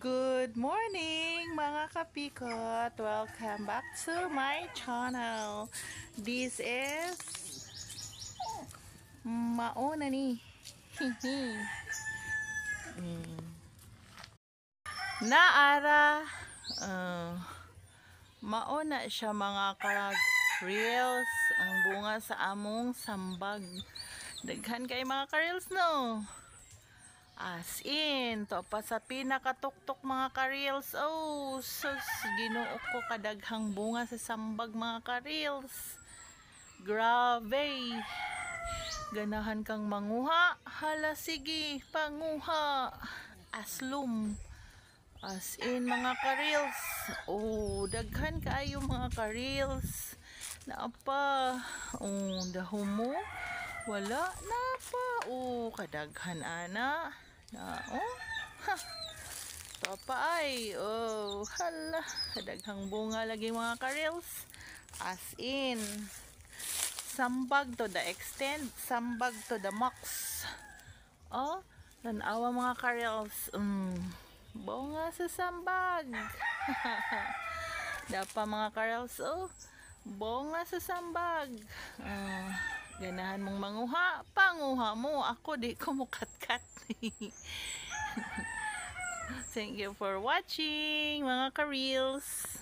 Good morning mga kapikot! Welcome back to my channel. This is mauna ni. Naara mauna siya mga ka-reels ang bunga sa among sambag. Daghan kay mga ka-reels no. As in, to pa sa pinakatuktok mga ka-reels. Oh, sus, Ginoo ko kadaghang bunga sa sambag mga ka-reels. Grabe. Ganahan kang manguha. Hala, sige, panguha. Aslum. As in mga ka-reels. Oh, daghan kaayo mga ka-reels. Naapa. Oh, dahom mo. Wala na pa. Oh, kadaghan ana. Na, oh. Ha. Papa ay. Oh, hala. Kadaghang bunga lagi mga ka-reels. As in. Sambag to the extent. Sambag to the max. Oh, tanawa mga ka-reels. Bunga sa sambag. Dapa mga ka-reels. Oh, bunga sa sambag. Ganahan mong manguha, panguha mo. Ako di ko mukat-kat. Thank you for watching mga ka-reels.